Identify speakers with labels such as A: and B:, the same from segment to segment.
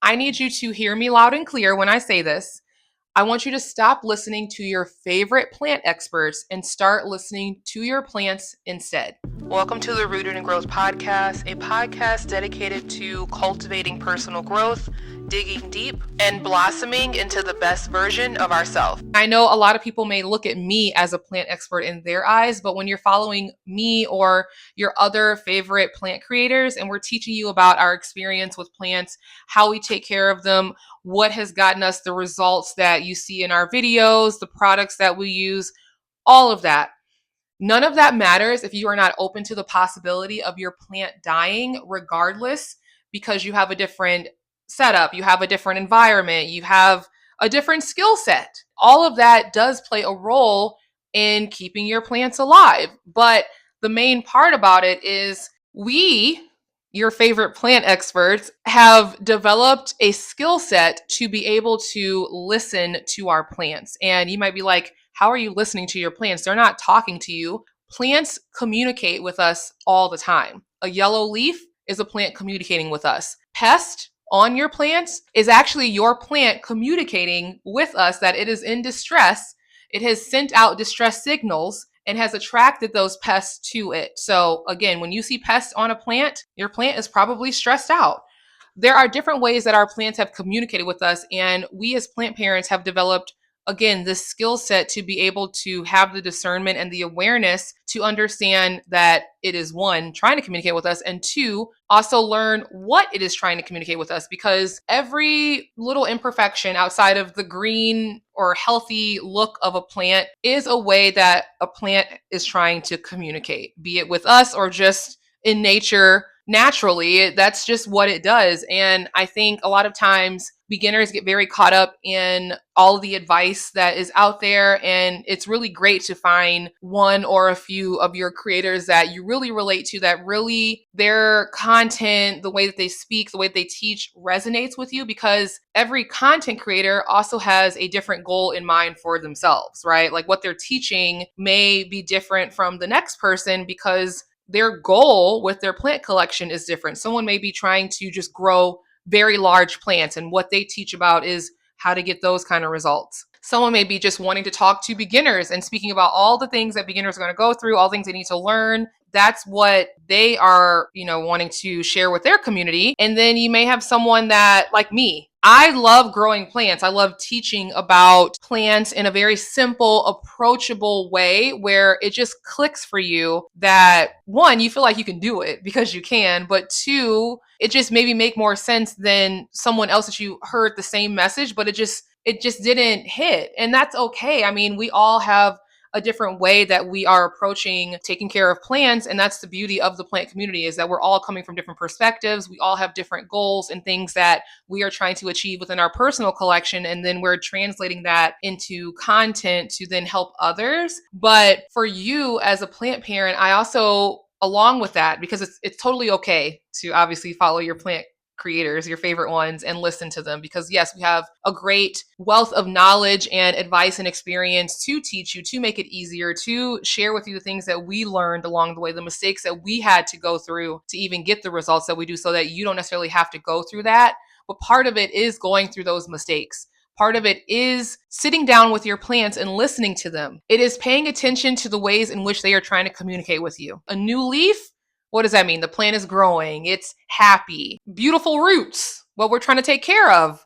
A: I need you to hear me loud and clear when I say this. I want you to stop listening to your favorite plant experts and start listening to your plants instead. Welcome to the Rooted in Growth podcast, a podcast dedicated to cultivating personal growth, digging deep, and blossoming into the best version of ourselves. I know a lot of people may look at me as a plant expert in their eyes, but when you're following me or your other favorite plant creators and we're teaching you about our experience with plants, how we take care of them, what has gotten us the results that you see in our videos, the products that we use, all of that. None of that matters if you are not open to the possibility of your plant dying regardless, because you have a different setup, you have a different environment, you have a different skill set. All of that does play a role in keeping your plants alive. But the main part about it is we, your favorite plant experts, have developed a skill set to be able to listen to our plants. And you might be like, how are you listening to your plants? They're not talking to you. Plants communicate with us all the time. A yellow leaf is a plant communicating with us. Pest on your plants is actually your plant communicating with us that it is in distress. It has sent out distress signals and has attracted those pests to it. So again, when you see pests on a plant, your plant is probably stressed out. There are different ways that our plants have communicated with us, and we as plant parents have developed, again, this skill set to be able to have the discernment and the awareness to understand that it is, one, trying to communicate with us, and two, also learn what it is trying to communicate with us, because every little imperfection outside of the green or healthy look of a plant is a way that a plant is trying to communicate, be it with us or just in nature. Naturally, that's just what it does. And I think a lot of times beginners get very caught up in all of the advice that is out there. And it's really great to find one or a few of your creators that you really relate to, that really their content, the way that they speak, the way that they teach resonates with you, because every content creator also has a different goal in mind for themselves, right? Like what they're teaching may be different from the next person because their goal with their plant collection is different. Someone may be trying to just grow very large plants, and what they teach about is how to get those kind of results. Someone may be just wanting to talk to beginners and speaking about all the things that beginners are going to go through, all things they need to learn. That's what they are, wanting to share with their community. And then you may have someone that, like me, I love growing plants. I love teaching about plants in a very simple, approachable way where it just clicks for you that, one, you feel like you can do it because you can, but two, it just maybe make more sense than someone else that you heard the same message, but it just didn't hit. And that's okay. I mean, we all have a different way that we are approaching taking care of plants. And that's the beauty of the plant community, is that we're all coming from different perspectives. We all have different goals and things that we are trying to achieve within our personal collection. And then we're translating that into content to then help others. But for you as a plant parent, I also, along with that, because it's totally okay to obviously follow your plant creators, your favorite ones, and listen to them, because yes, we have a great wealth of knowledge and advice and experience to teach you, to make it easier, to share with you the things that we learned along the way, the mistakes that we had to go through to even get the results that we do, so that you don't necessarily have to go through that. But part of it is going through those mistakes. Part of it is sitting down with your plants and listening to them. It is paying attention to the ways in which they are trying to communicate with you. A new leaf, what does that mean? The plant is growing, it's happy, beautiful roots, what we're trying to take care of.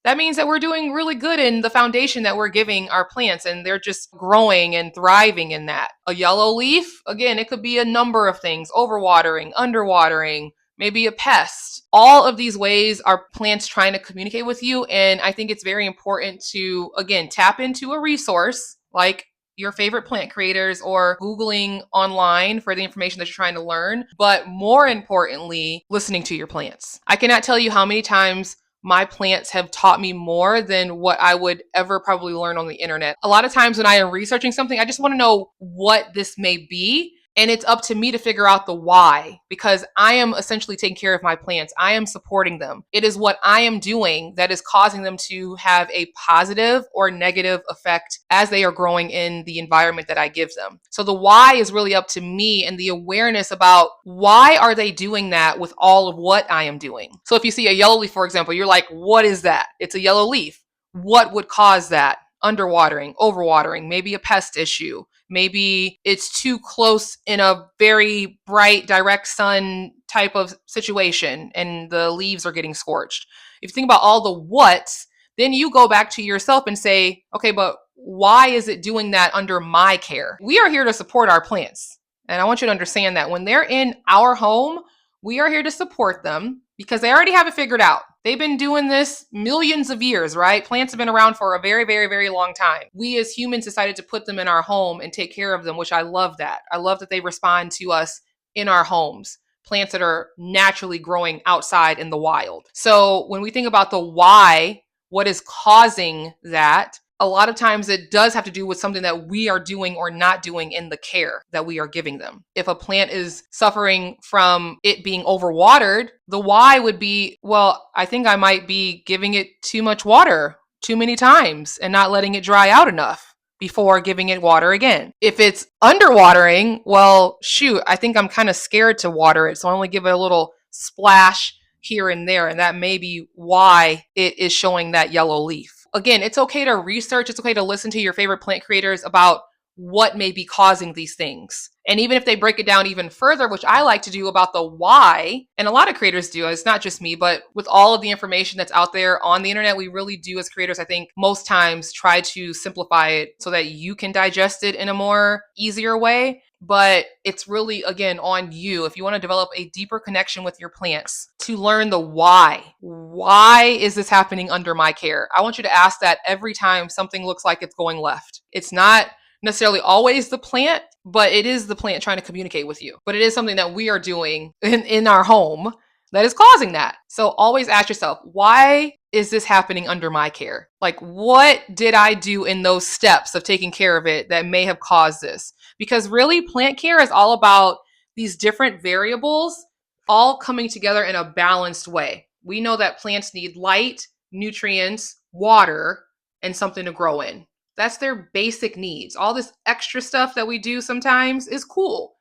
A: That means that we're doing really good in the foundation that we're giving our plants, and they're just growing and thriving in that. A yellow leaf, again, it could be a number of things: overwatering, underwatering, maybe a pest. All of these ways are plants trying to communicate with you. And I think it's very important to, again, tap into a resource like your favorite plant creators or Googling online for the information that you're trying to learn. But more importantly, listening to your plants. I cannot tell you how many times my plants have taught me more than what I would ever probably learn on the internet. A lot of times when I am researching something, I just want to know what this may be. And it's up to me to figure out the why, because I am essentially taking care of my plants. I am supporting them. It is what I am doing that is causing them to have a positive or negative effect as they are growing in the environment that I give them. So the why is really up to me, and the awareness about why are they doing that with all of what I am doing. So if you see a yellow leaf, for example, you're like, what is that? It's a yellow leaf. What would cause that? Underwatering, overwatering, maybe a pest issue. Maybe it's too close in a very bright, direct sun type of situation and the leaves are getting scorched. If you think about all the what's, then you go back to yourself and say, okay, but why is it doing that under my care? We are here to support our plants. And I want you to understand that when they're in our home, we are here to support them because they already have it figured out. They've been doing this millions of years, right? Plants have been around for a very, very, very long time. We as humans decided to put them in our home and take care of them, which I love that. I love that they respond to us in our homes. Plants that are naturally growing outside in the wild. So when we think about the why, what is causing that, a lot of times it does have to do with something that we are doing or not doing in the care that we are giving them. If a plant is suffering from it being overwatered, the why would be, well, I think I might be giving it too much water too many times and not letting it dry out enough before giving it water again. If it's underwatering, well, shoot, I think I'm kind of scared to water it, so I only give it a little splash here and there, and that may be why it is showing that yellow leaf. Again, it's okay to research, it's okay to listen to your favorite plant creators about what may be causing these things. And even if they break it down even further, which I like to do about the why, and a lot of creators do, it's not just me, but with all of the information that's out there on the internet, we really do as creators, I think most times try to simplify it so that you can digest it in a more easier way. But it's really, again, on you. If you want to develop a deeper connection with your plants, to learn the why. Why is this happening under my care? I want you to ask that every time something looks like it's going left. It's not necessarily always the plant, but it is the plant trying to communicate with you. But it is something that we are doing in our home that is causing that. So always ask yourself, why is this happening under my care? Like, what did I do in those steps of taking care of it that may have caused this? Because really, plant care is all about these different variables all coming together in a balanced way. We know that plants need light, nutrients, water, and something to grow in. That's their basic needs. All this extra stuff that we do sometimes is cool.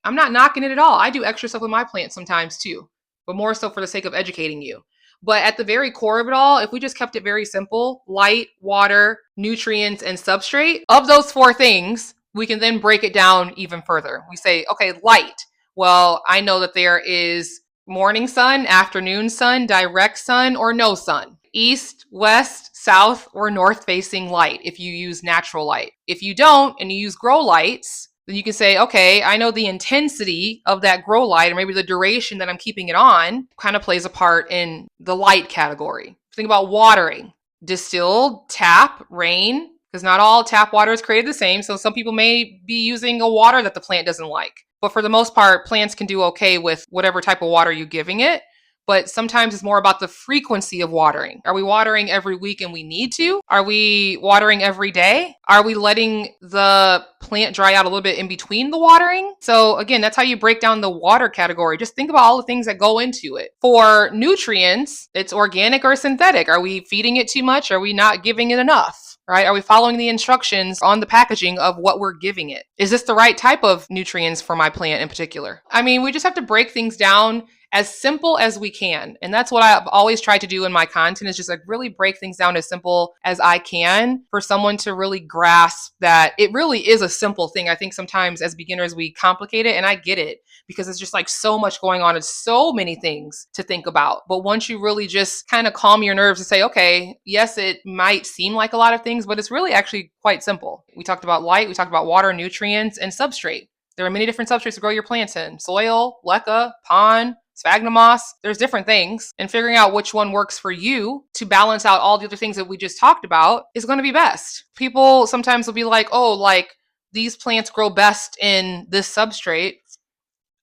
A: I'm not knocking it at all. I do extra stuff with my plants sometimes too, but more so for the sake of educating you. But at the very core of it all, if we just kept it very simple, light, water, nutrients, and substrate, of those four things, we can then break it down even further. We say, okay, light. Well, I know that there is morning sun, afternoon sun, direct sun, or no sun. East, west, south, or north facing light if you use natural light. If you don't and you use grow lights, then you can say, okay, I know the intensity of that grow light or maybe the duration that I'm keeping it on kind of plays a part in the light category. Think about watering. Distilled, tap, rain, because not all tap water is created the same. So some people may be using a water that the plant doesn't like. But for the most part, plants can do okay with whatever type of water you're giving it. But sometimes it's more about the frequency of watering. Are we watering every week and we need to? Are we watering every day? Are we letting the plant dry out a little bit in between the watering? So again, that's how you break down the water category. Just think about all the things that go into it. For nutrients, it's organic or synthetic. Are we feeding it too much? Are we not giving it enough? Right? Are we following the instructions on the packaging of what we're giving it? Is this the right type of nutrients for my plant in particular? I mean, we just have to break things down as simple as we can. And that's what I've always tried to do in my content, is just like really break things down as simple as I can for someone to really grasp that it really is a simple thing. I think sometimes as beginners, we complicate it, and I get it because it's just like so much going on and so many things to think about. But once you really just kind of calm your nerves and say, okay, yes, it might seem like a lot of things, but it's really actually quite simple. We talked about light, we talked about water, nutrients, and substrate. There are many different substrates to grow your plants in: soil, leca, pond, sphagnum moss. There's different things, and figuring out which one works for you to balance out all the other things that we just talked about is going to be best. People sometimes will be like, oh, like these plants grow best in this substrate.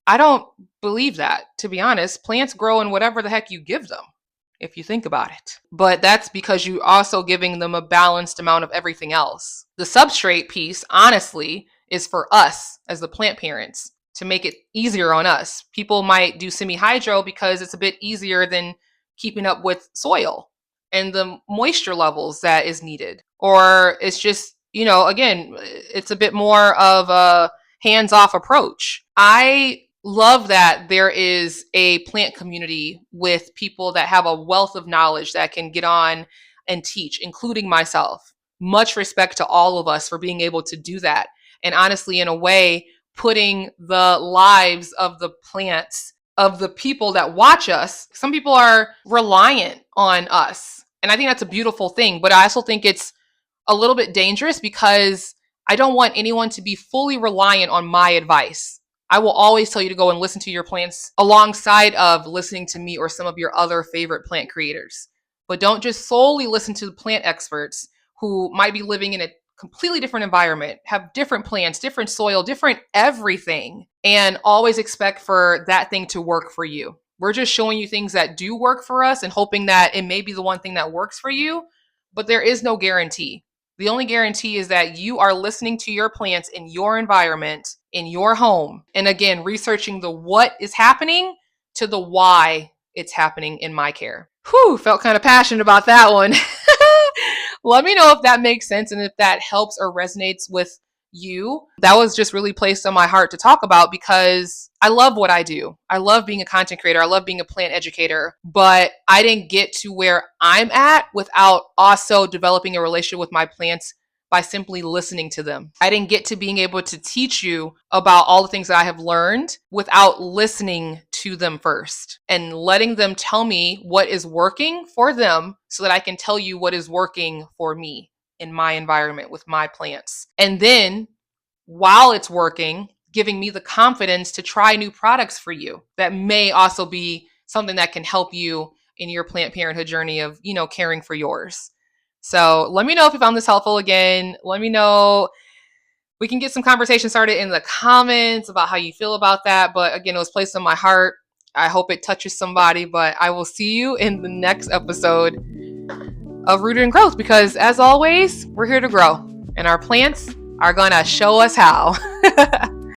A: I don't believe that, to be honest. Plants grow in whatever the heck you give them, if you think about it. But that's because you're also giving them a balanced amount of everything else. The substrate piece, honestly, is for us as the plant parents to make it easier on us. People might do semi-hydro because it's a bit easier than keeping up with soil and the moisture levels that is needed. Or it's just, again, it's a bit more of a hands-off approach. I love that there is a plant community with people that have a wealth of knowledge that can get on and teach, including myself. Much respect to all of us for being able to do that. And honestly, in a way, putting the lives of the plants, of the people that watch us, some people are reliant on us. And I think that's a beautiful thing. But I also think it's a little bit dangerous because I don't want anyone to be fully reliant on my advice. I will always tell you to go and listen to your plants alongside of listening to me or some of your other favorite plant creators. But don't just solely listen to the plant experts who might be living in a completely different environment, have different plants, different soil, different everything, and always expect for that thing to work for you. We're just showing you things that do work for us and hoping that it may be the one thing that works for you, but there is no guarantee. The only guarantee is that you are listening to your plants in your environment, in your home. And again, researching the what is happening to the why it's happening in my care. Whew, felt kind of passionate about that one. Let me know if that makes sense and if that helps or resonates with you. That was just really placed on my heart to talk about because I love what I do. I love being a content creator. I love being a plant educator, but I didn't get to where I'm at without also developing a relationship with my plants by simply listening to them. I didn't get to being able to teach you about all the things that I have learned without listening to them first and letting them tell me what is working for them so that I can tell you what is working for me in my environment with my plants. And then while it's working, giving me the confidence to try new products for you that may also be something that can help you in your plant parenthood journey of, caring for yours. So let me know if you found this helpful. Again, let me know. We can get some conversation started in the comments about how you feel about that. But again, it was placed on my heart. I hope it touches somebody, but I will see you in the next episode of Rooted in Growth because as always, we're here to grow and our plants are going to show us how.